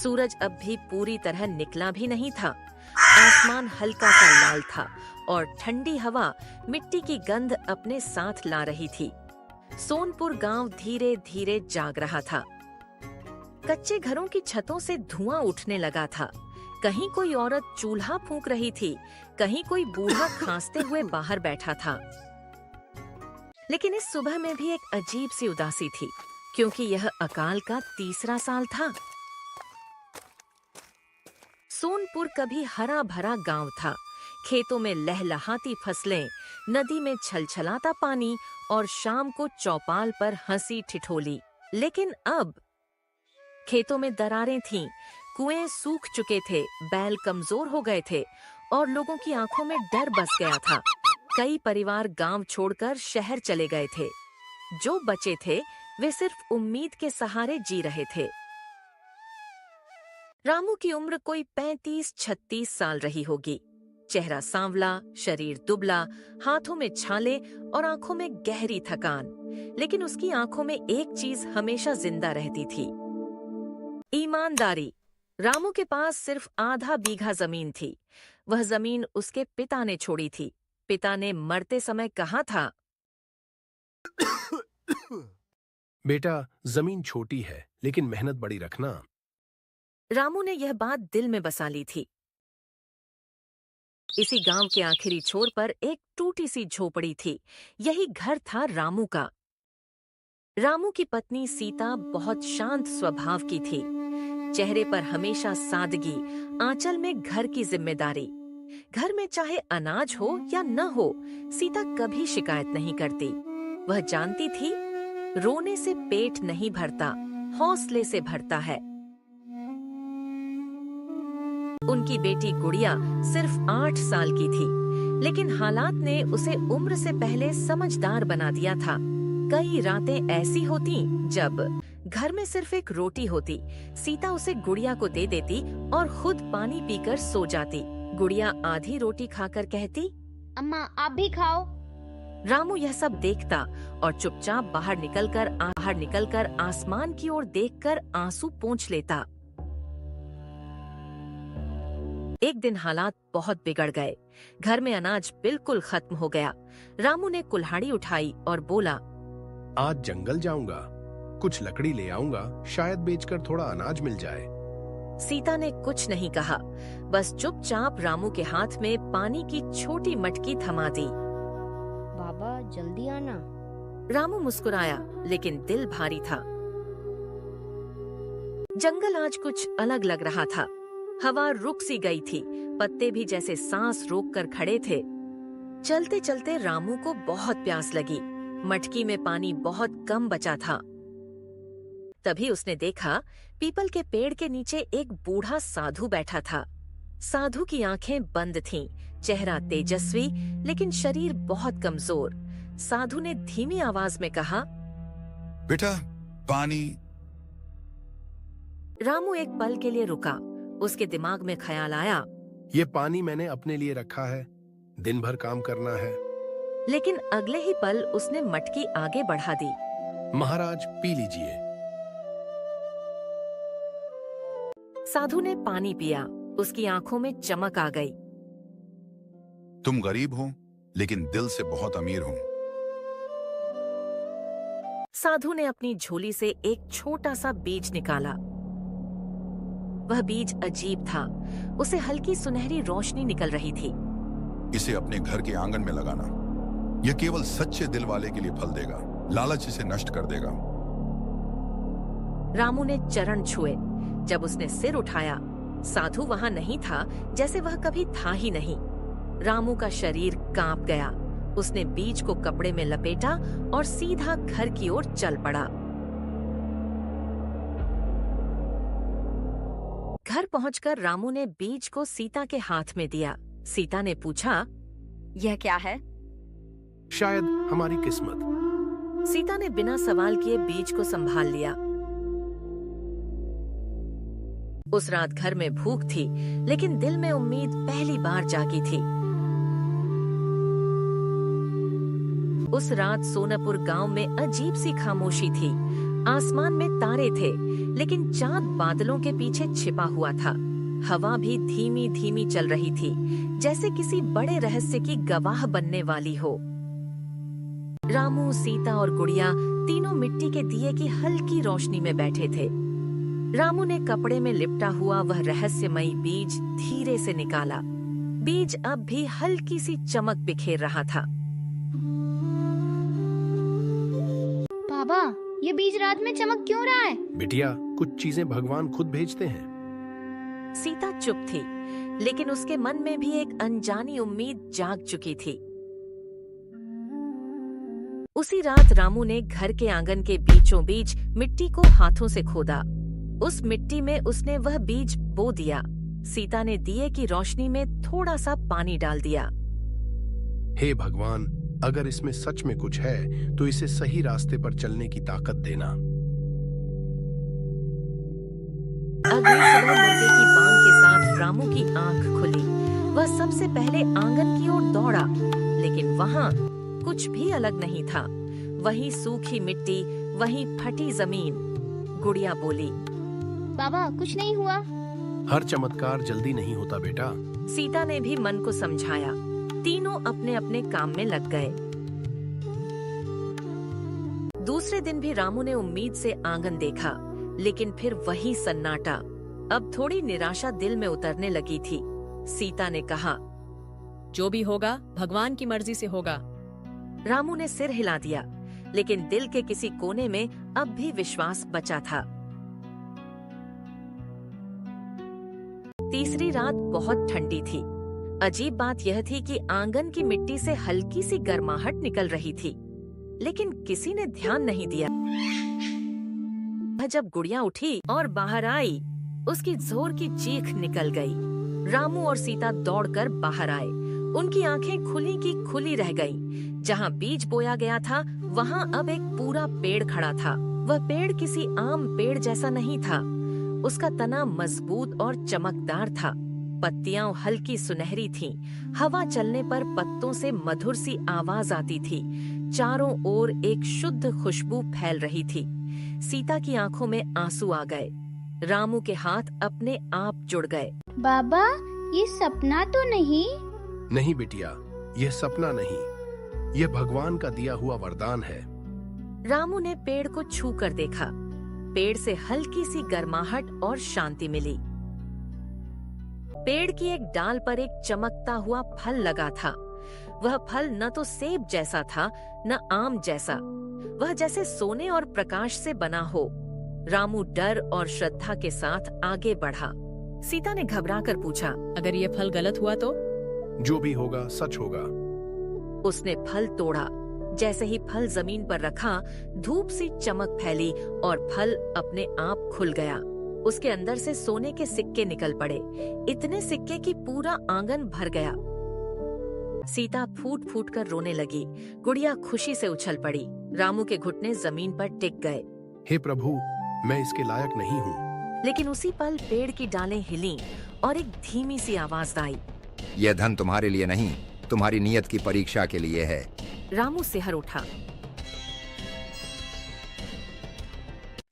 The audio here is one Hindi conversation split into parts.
सूरज अब भी पूरी तरह निकला भी नहीं था। आसमान हल्का सा लाल था और ठंडी हवा मिट्टी की गंध अपने साथ ला रही थी। सोनपुर गांव धीरे धीरे जाग रहा था। कच्चे घरों की छतों से धुआं उठने लगा था। कहीं कोई औरत चूल्हा फूंक रही थी, कहीं कोई बूढ़ा खांसते हुए बाहर बैठा था। लेकिन इस सुबह में भी एक अजीब सी उदासी थी, क्योंकि यह अकाल का तीसरा साल था। सोनपुर कभी हरा भरा गांव था। खेतों में लहलहाती फसलें, नदी में छलछलाता पानी और शाम को चौपाल पर हंसी ठिठोली। लेकिन अब खेतों में दरारें थीं, कुएं सूख चुके थे, बैल कमजोर हो गए थे और लोगों की आंखों में डर बस गया था। कई परिवार गांव छोड़कर शहर चले गए थे। जो बचे थे वे सिर्फ उम्मीद के सहारे जी रहे थे। रामू की उम्र कोई 35-36 साल रही होगी। चेहरा सांवला, शरीर दुबला, हाथों में छाले और आंखों में गहरी थकान। लेकिन उसकी आंखों में एक चीज हमेशा जिंदा रहती थी, ईमानदारी। रामू के पास सिर्फ आधा बीघा जमीन थी। वह जमीन उसके पिता ने छोड़ी थी। पिता ने मरते समय कहा था, बेटा, जमीन छोटी है लेकिन मेहनत बड़ी रखना। रामू ने यह बात दिल में बसा ली थी। इसी गांव के आखिरी छोर पर एक टूटी सी झोपड़ी थी। यही घर था रामू का। रामू की पत्नी सीता बहुत शांत स्वभाव की थी। चेहरे पर हमेशा सादगी, आंचल में घर की जिम्मेदारी। घर में चाहे अनाज हो या न हो, सीता कभी शिकायत नहीं करती। वह जानती थी, रोने से पेट नहीं भरता, हौसले से भरता है। उनकी बेटी गुड़िया सिर्फ 8 साल की थी, लेकिन हालात ने उसे उम्र से पहले समझदार बना दिया था। कई रातें ऐसी होती जब घर में सिर्फ एक रोटी होती। सीता उसे गुड़िया को दे देती और खुद पानी पीकर सो जाती। गुड़िया आधी रोटी खाकर कहती, अम्मा आप भी खाओ। रामू यह सब देखता और चुपचाप बाहर निकलकर आसमान की ओर देखकर आंसू पोंछ लेता। एक दिन हालात बहुत बिगड़ गए। घर में अनाज बिल्कुल खत्म हो गया। रामू ने कुल्हाड़ी उठाई और बोला, आज जंगल जाऊंगा, कुछ लकड़ी ले आऊंगा, शायद बेचकर थोड़ा अनाज मिल जाए। सीता ने कुछ नहीं कहा, बस चुपचाप रामू के हाथ में पानी की छोटी मटकी थमा दी। बाबा जल्दी आना। रामू मुस्कुराया, लेकिन दिल भारी था। जंगल आज कुछ अलग लग रहा था। हवा रुक सी गई थी, पत्ते भी जैसे सांस रोक कर खड़े थे। चलते चलते रामू को बहुत प्यास लगी। मटकी में पानी बहुत कम बचा था। तभी उसने देखा, पीपल के पेड़ के नीचे एक बूढ़ा साधु बैठा था। साधु की आंखें बंद थीं, चेहरा तेजस्वी लेकिन शरीर बहुत कमजोर। साधु ने धीमी आवाज में कहा, बेटा पानी। रामू एक पल के लिए रुका। उसके दिमाग में ख्याल आया, ये पानी मैंने अपने लिए रखा है, दिन भर काम करना है। लेकिन अगले ही पल उसने मटकी आगे बढ़ा दी। महाराज पी लीजिए। साधु ने पानी पिया। उसकी आंखों में चमक आ गई। तुम गरीब हो लेकिन दिल से बहुत अमीर हो। साधु ने अपनी झोली से एक छोटा सा बीज निकाला। वह बीज अजीब था। उसे हल्की सुनहरी रोशनी निकल रही थी। इसे अपने घर के आंगन में लगाना। यह केवल सच्चे दिल वाले के लिए फल देगा, लालच इसे नष्ट कर देगा। रामू ने चरण छुए। जब उसने सिर उठाया, साधु वहां नहीं था, जैसे वह कभी था ही नहीं। रामू का शरीर कांप गया। उसने बीज को कपड़े में लपेटा और सीधा घर की ओर चल पड़ा। घर पहुंचकर रामू ने बीज को सीता के हाथ में दिया। सीता ने पूछा, यह क्या है? शायद हमारी किस्मत। सीता ने बिना सवाल किए बीज को संभाल लिया। उस रात घर में भूख थी, लेकिन दिल में उम्मीद पहली बार जागी थी। उस रात सोनापुर गांव में अजीब सी खामोशी थी। आसमान में तारे थे, लेकिन चांद बादलों के पीछे छिपा हुआ था। हवा भी धीमी धीमी चल रही थी, जैसे किसी बड़े रहस्य की गवाह बनने वाली हो। रामू, सीता और गुड़िया तीनों मिट्टी के दिए की हल्की रोशनी में बैठे थे। रामू ने कपड़े में लिपटा हुआ वह रहस्यमयी बीज धीरे से निकाला। बीज अब भी हल्की सी चमक बिखेर रहा था। पापा, ये बीज रात में चमक क्यों रहा है? बिटिया, कुछ चीजें भगवान खुद भेजते हैं। सीता चुप थी, लेकिन उसके मन में भी एक अनजानी उम्मीद जाग चुकी थी। उसी रात रामू ने घर के आंगन के बीचों बीच मिट्टी को हाथों से खोदा। उस मिट्टी में उसने वह बीज बो दिया। सीता ने दिए की रोशनी में थोड़ा सा पानी डाल दिया। हे भगवान, अगर इसमें सच में कुछ है तो इसे सही रास्ते पर चलने की ताकत देना। अगली सुबह मुर्गे की बांग के साथ रामू की आंख खुली। वह सबसे पहले आंगन की ओर दौड़ा, लेकिन वहाँ कुछ भी अलग नहीं था। वही सूखी मिट्टी, वही फटी जमीन। गुड़िया बोली, बाबा, कुछ नहीं हुआ? हर चमत्कार जल्दी नहीं होता बेटा। सीता ने भी मन को समझाया। तीनों अपने अपने काम में लग गए। दूसरे दिन भी रामू ने उम्मीद से आंगन देखा, लेकिन फिर वही सन्नाटा। अब थोड़ी निराशा दिल में उतरने लगी थी। सीता ने कहा, जो भी होगा भगवान की मर्जी से होगा। रामू ने सिर हिला दिया, लेकिन दिल के किसी कोने में अब भी विश्वास बचा था। तीसरी रात बहुत ठंडी थी। अजीब बात यह थी कि आंगन की मिट्टी से हल्की सी गर्माहट निकल रही थी, लेकिन किसी ने ध्यान नहीं दिया। जब गुड़िया उठी और बाहर आई, उसकी जोर की चीख निकल गई। रामू और सीता दौड़कर बाहर आए। उनकी आंखें खुली की खुली रह गईं। जहां बीज बोया गया था, वहां अब एक पूरा पेड़ खड़ा था। वह पेड़ किसी आम पेड़ जैसा नहीं था। उसका तना मजबूत और चमकदार था। पत्तियां हल्की सुनहरी थीं। हवा चलने पर पत्तों से मधुर सी आवाज आती थी। चारों ओर एक शुद्ध खुशबू फैल रही थी। सीता की आंखों में आंसू आ गए। रामू के हाथ अपने आप जुड़ गए। बाबा, ये सपना तो नहीं? नहीं बिटिया, यह सपना नहीं, यह भगवान का दिया हुआ वरदान है। रामू ने पेड़ को छू कर देखा। पेड़ से हल्की सी गर्माहट और शांति मिली। पेड़ की एक डाल पर एक चमकता हुआ फल लगा था। वह फल न तो सेब जैसा था, न आम जैसा। वह जैसे सोने और प्रकाश से बना हो। रामू डर और श्रद्धा के साथ आगे बढ़ा। सीता ने घबराकर पूछा, अगर ये फल गलत हुआ तो? जो भी होगा सच होगा। उसने फल तोड़ा। जैसे ही फल जमीन पर रखा, धूप सी चमक फैली और फल अपने आप खुल गया। उसके अंदर से सोने के सिक्के निकल पड़े। इतने सिक्के कि पूरा आंगन भर गया। सीता फूट फूट कर रोने लगी। गुड़िया खुशी से उछल पड़ी। रामू के घुटने जमीन पर टिक गए। हे प्रभु, मैं इसके लायक नहीं हूँ। लेकिन उसी पल पेड़ की डालें हिलीं और एक धीमी सी आवाज आई, यह धन तुम्हारे लिए नहीं, तुम्हारी नियत की परीक्षा के लिए है। रामू सिहर उठा।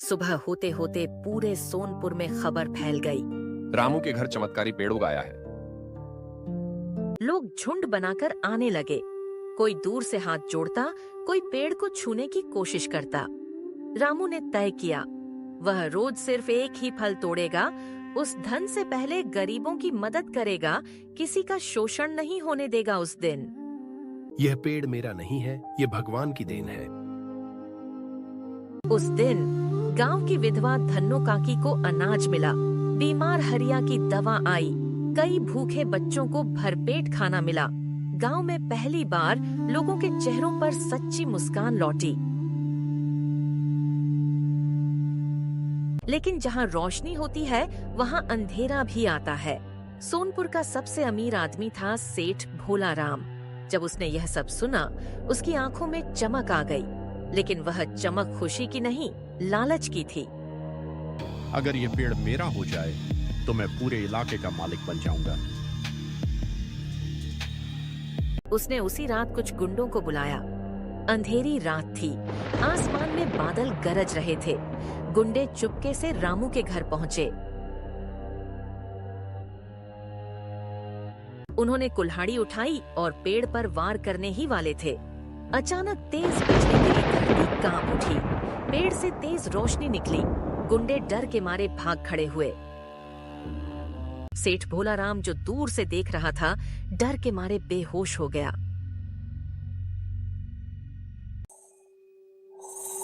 सुबह होते होते पूरे सोनपुर में खबर फैल गई। रामू के घर चमत्कारी पेड़ उगाया है। लोग झुंड बनाकर आने लगे। कोई दूर से हाथ जोड़ता, कोई पेड़ को छूने की कोशिश करता। रामू ने तय किया, वह रोज सिर्फ एक ही फल तोड़ेगा। उस धन से पहले गरीबों की मदद करेगा। किसी का शोषण नहीं होने देगा उस दिन। यह पेड़ मेरा नहीं है, यह भगवान की देन है। उस दिन गांव की विधवा धन्नो काकी को अनाज मिला। बीमार हरिया की दवा आई। कई भूखे बच्चों को भरपेट खाना मिला। गांव में पहली बार लोगों के चेहरों पर सच्ची मुस्कान लौटी। लेकिन जहां रोशनी होती है, वहां अंधेरा भी आता है। सोनपुर का सबसे अमीर आदमी था सेठ भोला राम। जब उसने यह सब सुना, उसकी आंखों में चमक आ गई। लेकिन वह चमक खुशी की नहीं, लालच की थी। अगर ये पेड़ मेरा हो जाए तो मैं पूरे इलाके का मालिक बन जाऊंगा। उसने उसी रात कुछ गुंडों को बुलाया। अंधेरी रात थी। आसमान में बादल गरज रहे थे। गुंडे चुपके से रामू के घर पहुंचे। उन्होंने कुल्हाड़ी उठाई और पेड़ पर वार करने ही वाले थे। अचानक तेज बिजली गिरी, धरती कांप उठी। पेड़ से तेज रोशनी निकली। गुंडे डर के मारे भाग खड़े हुए। सेठ भोलाराम जो दूर से देख रहा था, डर के मारे बेहोश हो गया।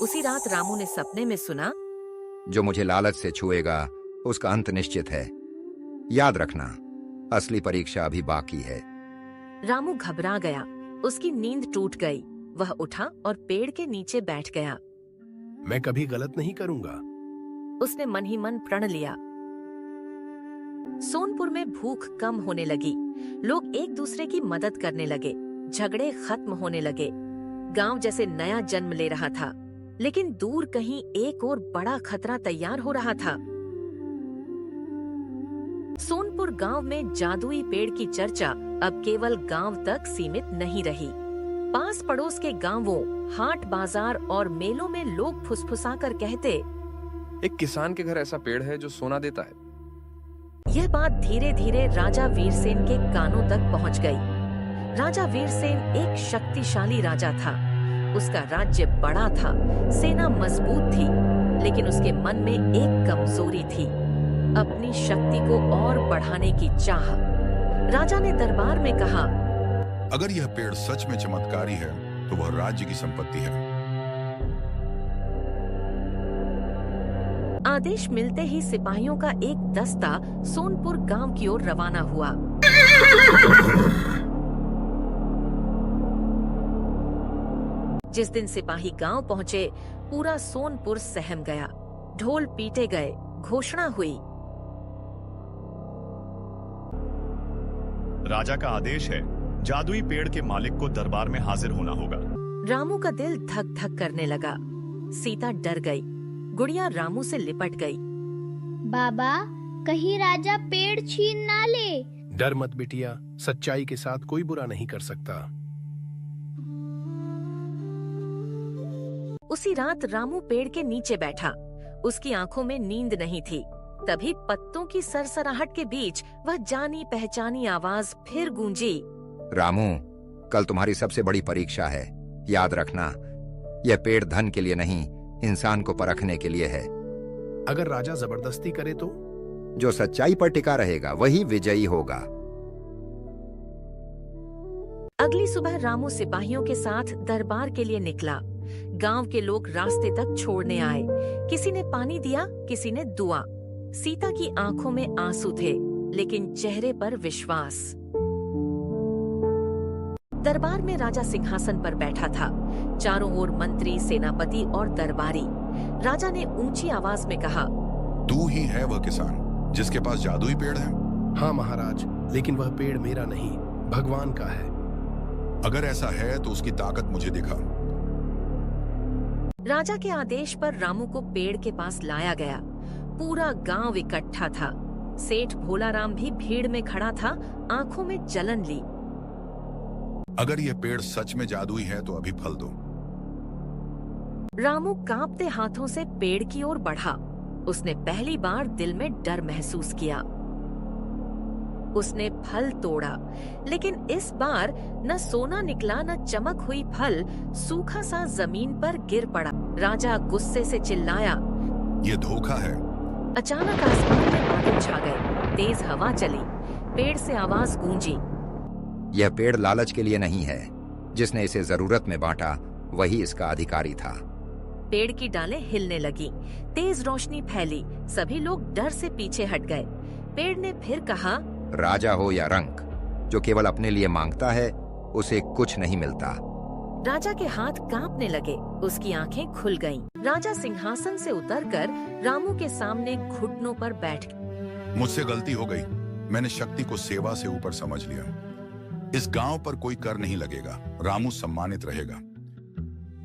उसी रात रामू ने सपने में सुना, जो मुझे लालच से छुएगा उसका अंत निश्चित है। याद रखना, असली परीक्षा अभी बाकी है। रामू घबरा गया। उसकी नींद टूट गई। वह उठा और पेड़ के नीचे बैठ गया। मैं कभी गलत नहीं करूंगा। उसने मन ही मन प्रण लिया। सोनपुर में भूख कम होने लगी। लोग एक दूसरे की मदद करने लगे। झगड़े खत्म होने लगे। गांव जैसे नया जन्म ले रहा था। लेकिन दूर कहीं एक और बड़ा खतरा तैयार हो रहा था। सोनपुर गांव में जादुई पेड़ की चर्चा अब केवल गांव तक सीमित नहीं रही। पास पड़ोस के गांवों, हाट बाजार और मेलों में लोग फुसफुसाकर कहते, एक किसान के घर ऐसा पेड़ है जो सोना देता है। यह बात धीरे धीरे राजा वीरसेन के कानों तक पहुंच गई। राजा वीरसेन एक शक्तिशाली राजा था। उसका राज्य बड़ा था, सेना मजबूत थी, लेकिन उसके मन में एक कमजोरी थी, अपनी शक्ति को और बढ़ाने की चाह। राजा ने दरबार में कहा, अगर यह पेड़ सच में चमत्कारी है तो वह राज्य की संपत्ति है। आदेश मिलते ही सिपाहियों का एक दस्ता सोनपुर गांव की ओर रवाना हुआ। जिस दिन सिपाही गांव पहुंचे, पूरा सोनपुर सहम गया। ढोल पीटे गए, घोषणा हुई, राजा का आदेश है, जादुई पेड़ के मालिक को दरबार में हाजिर होना होगा। रामू का दिल धक धक करने लगा। सीता डर गई। गुड़िया रामू से लिपट गई। बाबा, कहीं राजा पेड़ छीन ना ले। डर मत बिटिया, सच्चाई के साथ कोई बुरा नहीं कर सकता। उसी रात रामू पेड़ के नीचे बैठा। उसकी आंखों में नींद नहीं थी। तभी पत्तों की सरसराहट के बीच वह जानी पहचानी आवाज फिर गूंजी, रामू, कल तुम्हारी सबसे बड़ी परीक्षा है। याद रखना, यह पेड़ धन के लिए नहीं, इंसान को परखने के लिए है। अगर राजा जबरदस्ती करे तो? जो सच्चाई पर टिका रहेगा वही विजयी होगा। अगली सुबह रामू सिपाहियों के साथ दरबार के लिए निकला। गांव के लोग रास्ते तक छोड़ने आए। किसी ने पानी दिया, किसी ने दुआ। सीता की आंखों में आंसू थे, लेकिन चेहरे पर विश्वास। दरबार में राजा सिंहासन पर बैठा था। चारों ओर मंत्री, सेनापति और दरबारी। राजा ने ऊंची आवाज में कहा, तू ही है वह किसान जिसके पास जादुई पेड़ है? हाँ महाराज, लेकिन वह पेड़ मेरा नहीं, भगवान का है। अगर ऐसा है तो उसकी ताकत मुझे दिखा। राजा के आदेश पर रामू को पेड़ के पास लाया गया। पूरा गांव इकट्ठा था। सेठ भोलाराम भी भीड़ में खड़ा था, आंखों में जलन ली। अगर यह पेड़ सच में जादुई है तो अभी फल दो। रामू कांपते हाथों से पेड़ की ओर बढ़ा। उसने पहली बार दिल में डर महसूस किया। उसने फल तोड़ा, लेकिन इस बार न सोना निकला, न चमक हुई फल सूखा सा जमीन पर गिर पड़ा। राजा गुस्से से चिल्लाया, ये धोखा है। अचानक आसमान में बादल छा गए। तेज हवा चली। पेड़ से आवाज गूंजी, यह पेड़ लालच के लिए नहीं है। जिसने इसे जरूरत में बांटा वही इसका अधिकारी था। पेड़ की डालें हिलने लगी। तेज रोशनी फैली। सभी लोग डर से पीछे हट गए। पेड़ ने फिर कहा, राजा हो या रंक, जो केवल अपने लिए मांगता है उसे कुछ नहीं मिलता। राजा के हाथ कांपने लगे। उसकी आंखें खुल गईं। राजा सिंहासन से उतरकर रामू के सामने घुटनों पर बैठ गया। मुझसे गलती हो गई। मैंने शक्ति को सेवा से ऊपर समझ लिया। इस गांव पर कोई कर नहीं लगेगा। रामू सम्मानित रहेगा।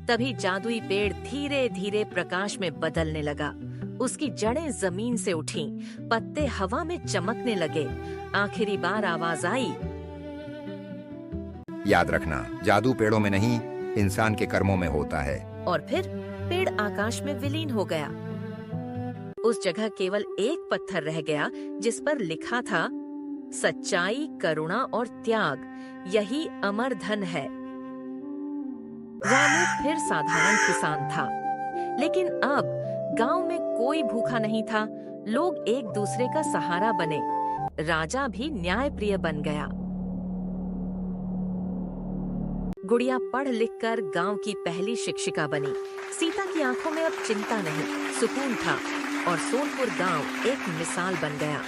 तभी जादुई पेड़ धीरे धीरे प्रकाश में बदलने लगा। उसकी जड़ें जमीन से उठीं, पत्ते हवा में चमकने लगे। आखिरी बार आवाज आई, याद रखना, जादू पेड़ों में नहीं, इंसान के कर्मों में होता है। और फिर पेड़ आकाश में विलीन हो गया। उस जगह केवल एक पत्थर रह गया जिस पर लिखा था, सच्चाई, करुणा और त्याग, यही अमर धन है। रामू फिर साधारण किसान था, लेकिन अब गांव में कोई भूखा नहीं था। लोग एक दूसरे का सहारा बने। राजा भी न्यायप्रिय बन गया। गुड़िया पढ़ लिख कर गांव की पहली शिक्षिका बनी। सीता की आंखों में अब चिंता नहीं, सुकून था और सोनपुर गांव एक मिसाल बन गया।